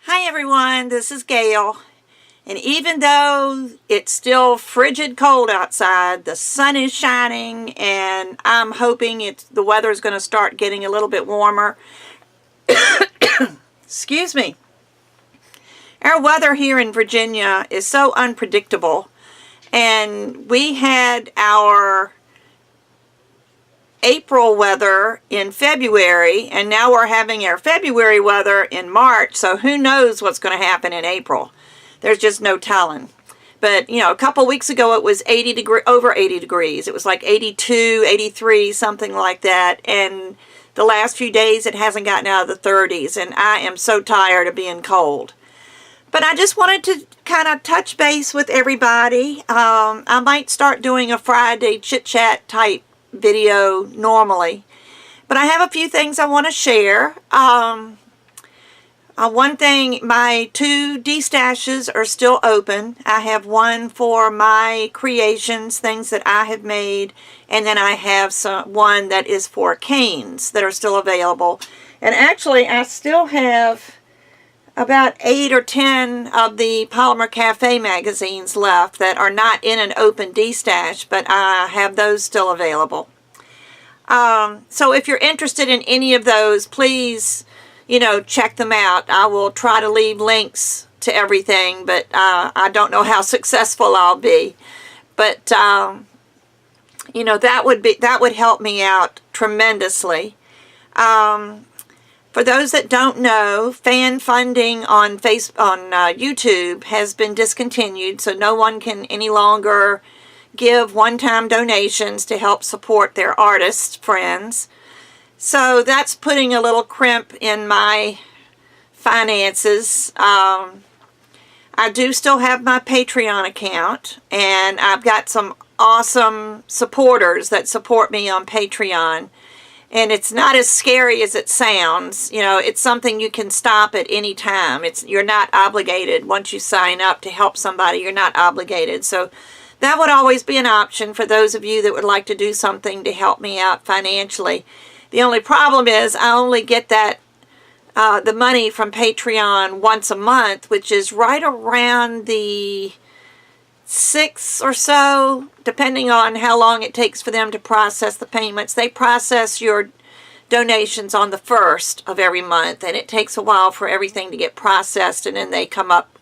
Hi everyone, this is Gail, and even though it's still frigid cold outside, the sun is shining and I'm hoping the weather is going to start getting a little bit warmer. Excuse me. Our weather here in Virginia is so unpredictable, and we had our April weather in February, and now we're having our February weather in March, so who knows what's going to happen in April. There's just no telling. But, you know, a couple weeks ago it was over 80 degrees. It was like 82, 83, something like that, and the last few days it hasn't gotten out of the 30s, and I am so tired of being cold. But I just wanted to kind of touch base with everybody. I might start doing a Friday chit-chat type video normally, but I have a few things I want to share. One thing, my 2 D-stashes are still open. I have one for my creations, things that I have made, and then I have one that is for canes that are still available. And actually I still have about 8 or 10 of the Polymer Cafe magazines left that are not in an open D-stash, but I have those still available. So if you're interested in any of those, please, check them out. I will try to leave links to everything, but I don't know how successful I'll be. But that would help me out tremendously. For those that don't know, fan funding on YouTube has been discontinued, so no one can any longer give one-time donations to help support their artist friends. So that's putting a little crimp in my finances. I do still have my Patreon account, and I've got some awesome supporters that support me on Patreon. And it's not as scary as it sounds. It's something you can stop at any time. You're not obligated. Once you sign up to help somebody, you're not obligated. So that would always be an option for those of you that would like to do something to help me out financially. The only problem is I only get the money from Patreon once a month, which is right around the 6th or so, depending on how long it takes for them to process the payments. They process your donations on the 1st of every month, and it takes a while for everything to get processed, and then they come up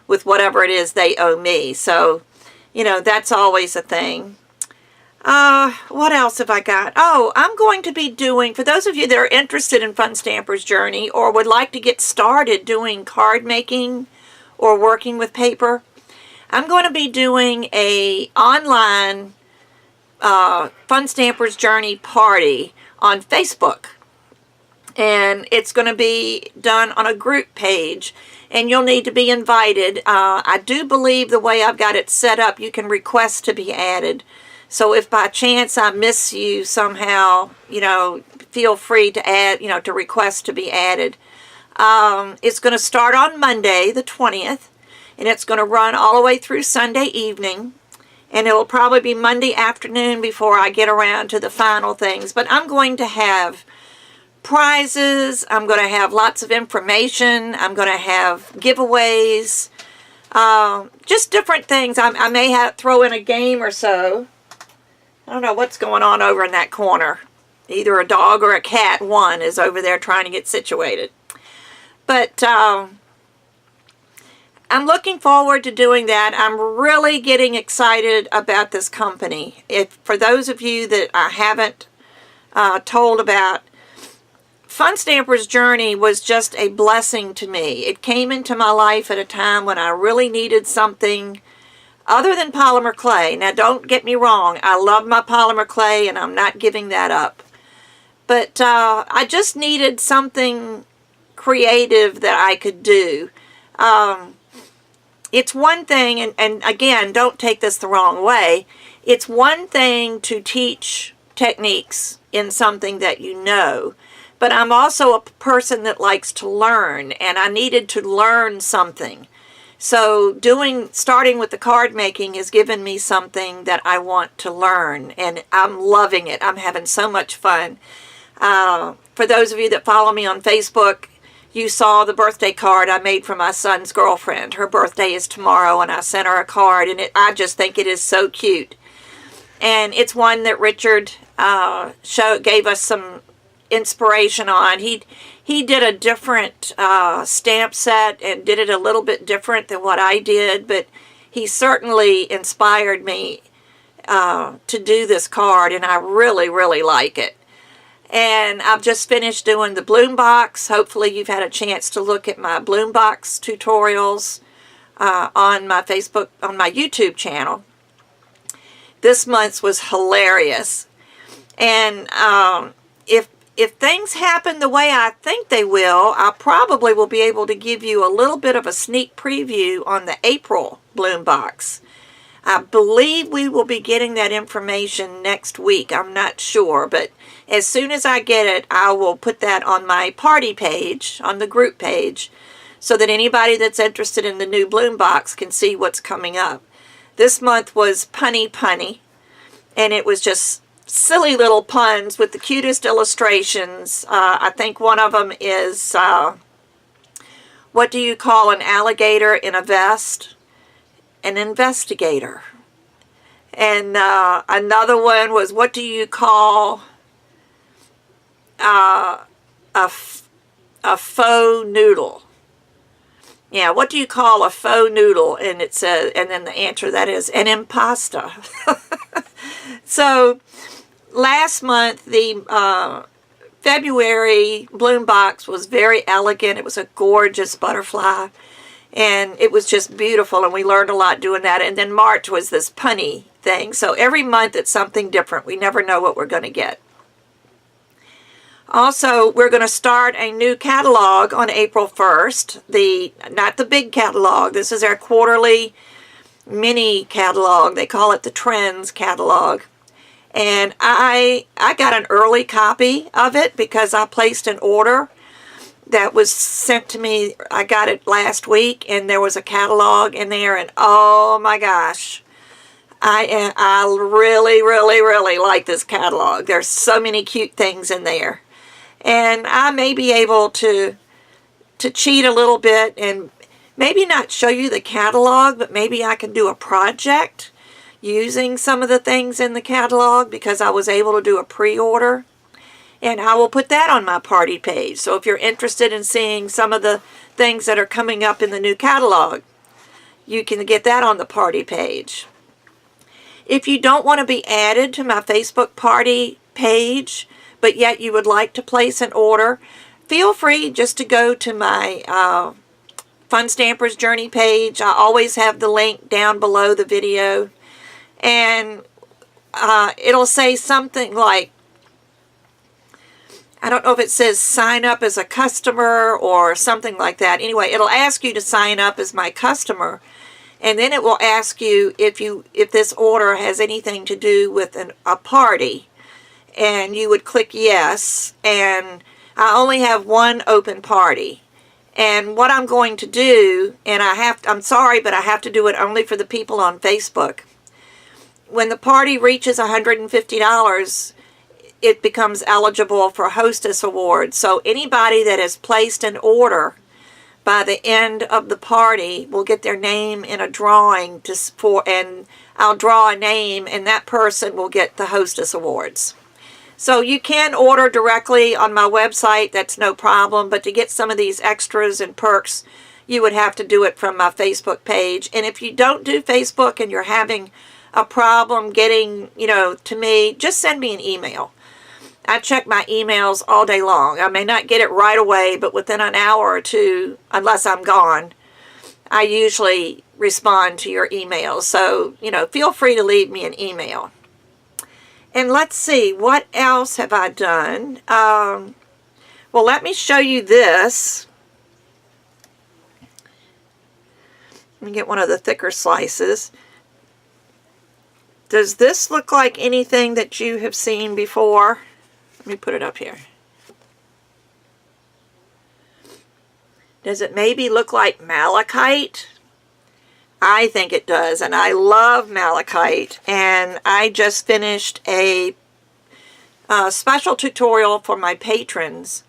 with whatever it is they owe me. So, that's always a thing. What else have I got? Oh, I'm going to be doing, for those of you that are interested in Fun Stamper's Journey or would like to get started doing card making or working with paper, I'm going to be doing a online Fun Stamper's Journey party on Facebook. And it's going to be done on a group page, and you'll need to be invited. I do believe the way I've got it set up, you can request to be added. So if by chance I miss you somehow, feel free to add, to request to be added. It's going to start on Monday, the 20th. And it's going to run all the way through Sunday evening. And it will probably be Monday afternoon before I get around to the final things. But I'm going to have prizes. I'm going to have lots of information. I'm going to have giveaways. Just different things. I may throw in a game or so. I don't know what's going on over in that corner. Either a dog or a cat, one, is over there trying to get situated. But I'm looking forward to doing that. I'm really getting excited about this company. For those of you that I haven't told about, Fun Stamper's Journey was just a blessing to me. It came into my life at a time when I really needed something other than polymer clay. Now, don't get me wrong. I love my polymer clay, and I'm not giving that up. But I just needed something creative that I could do. It's one thing, and again, don't take this the wrong way, it's one thing to teach techniques in something that you know, but I'm also a person that likes to learn, and I needed to learn something. So starting with the card making has given me something that I want to learn, and I'm loving it. I'm having so much fun. For those of you that follow me on Facebook, you saw the birthday card I made for my son's girlfriend. Her birthday is tomorrow, and I sent her a card, and I just think it is so cute. And it's one that Richard gave us some inspiration on. He did a different stamp set and did it a little bit different than what I did, but he certainly inspired me to do this card, and I really, really like it. And I've just finished doing the bloom box. Hopefully you've had a chance to look at my bloom box tutorials on my Facebook, on my YouTube channel. This month's was hilarious. And if things happen the way I think they will, I probably will be able to give you a little bit of a sneak preview on the April bloom box. I believe we will be getting that information next week. I'm not sure, but as soon as I get it, I will put that on my party page, on the group page, so that anybody that's interested in the new bloom box can see what's coming up. This month was Punny Punny, and it was just silly little puns with the cutest illustrations. I think one of them is, what do you call an alligator in a vest? An investigator. And another one was, what do you call a faux noodle? Yeah, what do you call a faux noodle? And it says, and then the answer to that is an impasta. So last month, the February bloom box was very elegant. It was a gorgeous butterfly. And it was just beautiful, and we learned a lot doing that. And then March was this punny thing. So every month it's something different. We never know what we're going to get. Also, we're going to start a new catalog on April 1st. Not the big catalog. This is our quarterly mini catalog. They call it the Trends catalog. And I got an early copy of it because I placed an order that was sent to me. I got it last week, and there was a catalog in there, and oh my gosh, I really, really, really like this catalog. There's so many cute things in there, and I may be able to cheat a little bit and maybe not show you the catalog, but maybe I can do a project using some of the things in the catalog because I was able to do a pre-order. And I will put that on my party page. So if you're interested in seeing some of the things that are coming up in the new catalog, you can get that on the party page. If you don't want to be added to my Facebook party page, but yet you would like to place an order, feel free just to go to my Fun Stampers Journey page. I always have the link down below the video. And it'll say something like, I don't know if it says sign up as a customer or something like that. Anyway, it'll ask you to sign up as my customer, and then it will ask you if this order has anything to do with a party, and you would click yes. And I only have one open party, and what I'm going to do, and I'm sorry, but I have to do it only for the people on Facebook. When the party reaches $150, it becomes eligible for Hostess Awards. So anybody that has placed an order by the end of the party will get their name in a drawing and I'll draw a name, and that person will get the Hostess Awards. So you can order directly on my website, that's no problem, but to get some of these extras and perks, you would have to do it from my Facebook page. And if you don't do Facebook and you're having a problem getting, to me, just send me an email. I check my emails all day long. I may not get it right away, but within an hour or two, unless I'm gone, I usually respond to your emails. So, feel free to leave me an email. And let's see, what else have I done? Well, let me show you this. Let me get one of the thicker slices. Does this look like anything that you have seen before? Let me put it up here. Does it maybe look like malachite? I think it does, and I love malachite. And I just finished a special tutorial for my patrons.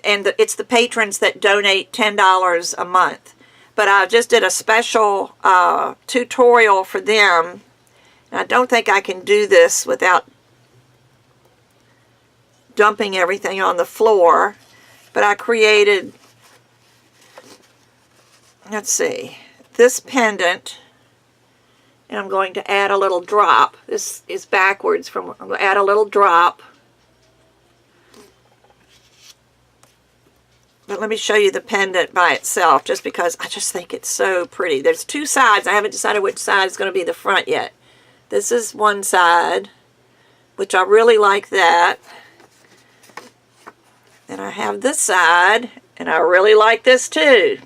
and it's the patrons that donate $10 a month. But I just did a special tutorial for them. I don't think I can do this without dumping everything on the floor. But I created, let's see, this pendant. And I'm going to add a little drop. This is backwards from, I'm going to add a little drop. But let me show you the pendant by itself, just because I just think it's so pretty. There's two sides. I haven't decided which side is going to be the front yet. This is one side, which I really like that. And I have this side, and I really like this too.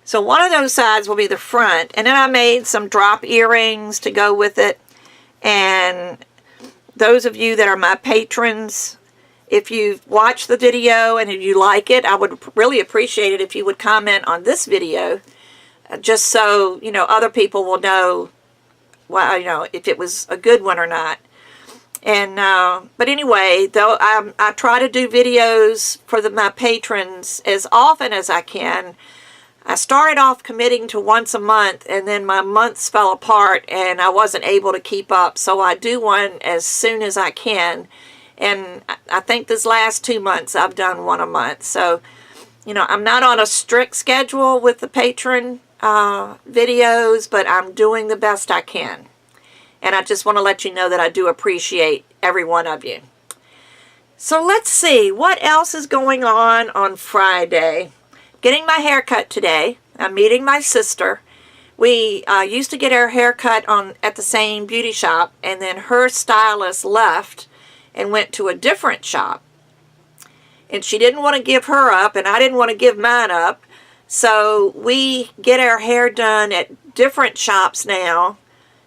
So one of those sides will be the front, and then I made some drop earrings to go with it. And those of you that are my patrons, if you've watched the video and if you like it, I would really appreciate it if you would comment on this video, just so, you know, other people will know, well, you know, if it was a good one or not. And but anyway, though, I try to do videos for my patrons as often as I can. I started off committing to once a month, and then my months fell apart and I wasn't able to keep up. So I do one as soon as I can. And I think this last 2 months I've done one a month. So, you know, I'm not on a strict schedule with the patron videos, but I'm doing the best I can. And I just want to let you know that I do appreciate every one of you. So let's see, what else is going on Friday? Getting my hair cut today. I'm meeting my sister. We used to get our hair cut at the same beauty shop, and then her stylist left and went to a different shop. And she didn't want to give her up, and I didn't want to give mine up. So we get our hair done at different shops now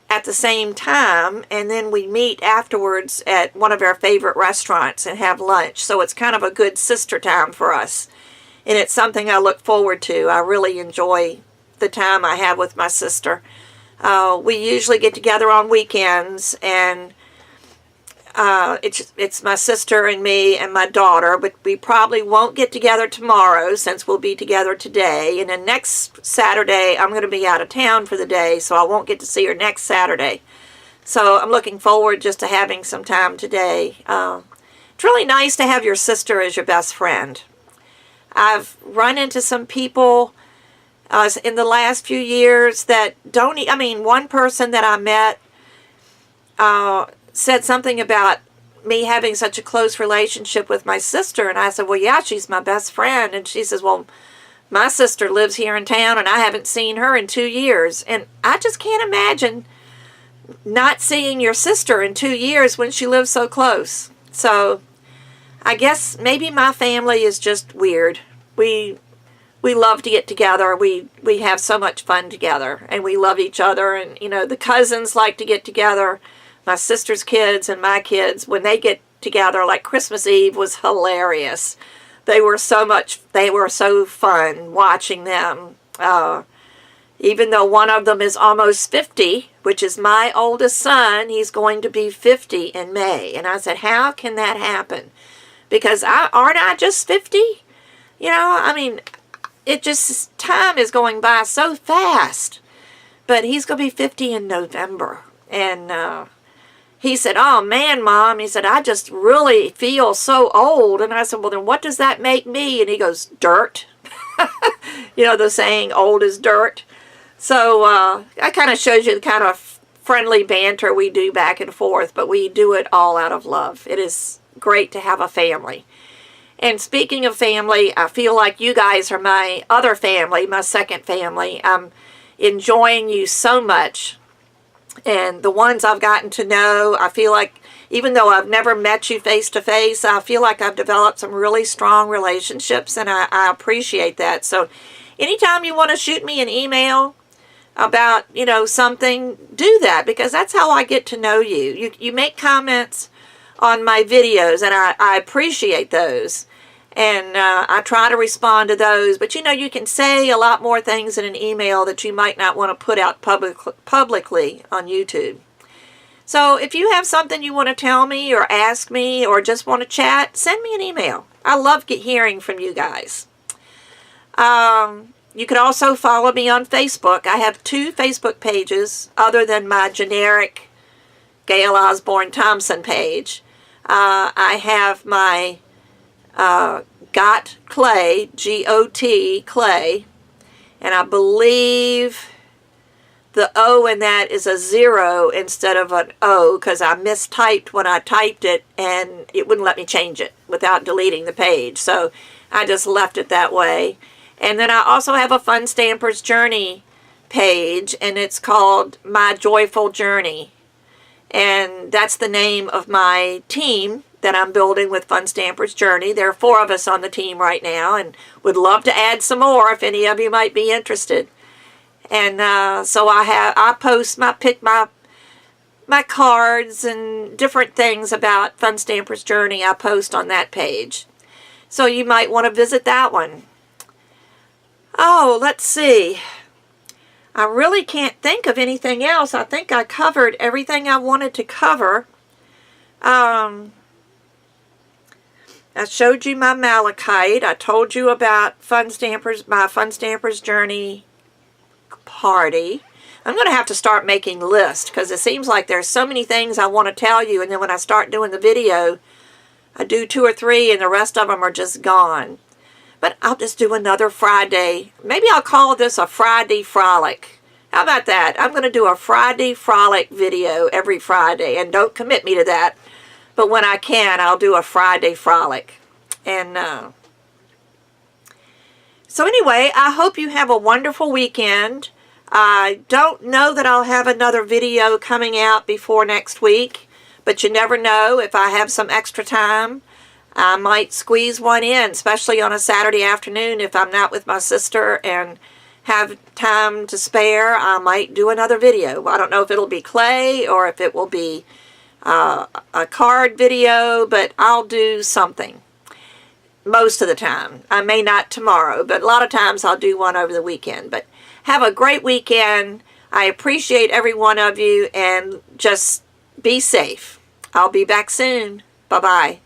at the same time, and then we meet afterwards at one of our favorite restaurants and have lunch. So it's kind of a good sister time for us. And it's something I look forward to. I really enjoy the time I have with my sister. We usually get together on weekends, and it's my sister and me and my daughter, but we probably won't get together tomorrow since we'll be together today. And then next Saturday, I'm going to be out of town for the day, so I won't get to see her next Saturday. So I'm looking forward just to having some time today. It's really nice to have your sister as your best friend. I've run into some people in the last few years that don't, I mean, one person that I met said something about me having such a close relationship with my sister, and I said, well, yeah, she's my best friend. And she says, well, my sister lives here in town, and I haven't seen her in 2 years. And I just can't imagine not seeing your sister in 2 years when she lives so close. So I guess maybe my family is just weird. We love to get together. We have so much fun together, and we love each other. And, you know, the cousins like to get together. My sister's kids and my kids, when they get together, like Christmas Eve was hilarious. They were so fun watching them. Even though one of them is almost 50, which is my oldest son, he's going to be 50 in May. And I said, how can that happen? Because aren't I just 50? You know, I mean, it just, time is going by so fast. But he's going to be 50 in November. And he said, oh man, Mom, he said, I just really feel so old. And I said, well, then what does that make me? And he goes, dirt. You know, the saying, old is dirt. So that kind of shows you the kind of friendly banter we do back and forth, but we do it all out of love. It is great to have a family. And speaking of family, I feel like you guys are my other family, my second family. I'm enjoying you so much. And the ones I've gotten to know, I feel like, even though I've never met you face to face, I feel like I've developed some really strong relationships, and I appreciate that. So anytime you want to shoot me an email about, you know, something, do that, because that's how I get to know you. You make comments on my videos, and I appreciate those. And I try to respond to those. But, you know, you can say a lot more things in an email that you might not want to put out publicly on YouTube. So if you have something you want to tell me or ask me or just want to chat, send me an email. I love hearing from you guys. You can also follow me on Facebook. I have 2 Facebook pages other than my generic Gail Osborne Thompson page. I have my Got Clay, G-O-T, Clay, and I believe the O in that is a 0 instead of an O because I mistyped when I typed it and it wouldn't let me change it without deleting the page. So I just left it that way. And then I also have a Fun Stamper's Journey page, and it's called My Joyful Journey. And that's the name of my team that I'm building with Fun Stamper's Journey. There are 4 of us on the team right now, and would love to add some more if any of you might be interested. And so I post my cards and different things about Fun Stamper's Journey. I post on that page, so you might want to visit that one. Oh, let's see. I really can't think of anything else. I think I covered everything I wanted to cover. I showed you my malachite. I told you about my Fun Stamper's Journey party. I'm going to have to start making lists because it seems like there's so many things I want to tell you, and then when I start doing the video, I do 2 or 3 and the rest of them are just gone. But I'll just do another Friday. Maybe I'll call this a Friday Frolic. How about that? I'm going to do a Friday Frolic video every Friday. And don't commit me to that. But when I can, I'll do a Friday Frolic. And so anyway, I hope you have a wonderful weekend. I don't know that I'll have another video coming out before next week. But you never know. If I have some extra time, I might squeeze one in, especially on a Saturday afternoon if I'm not with my sister and have time to spare. I might do another video. I don't know if it'll be clay or if it will be a card video, but I'll do something most of the time. I may not tomorrow, but a lot of times I'll do one over the weekend. But have a great weekend. I appreciate every one of you, and just be safe. I'll be back soon. Bye-bye.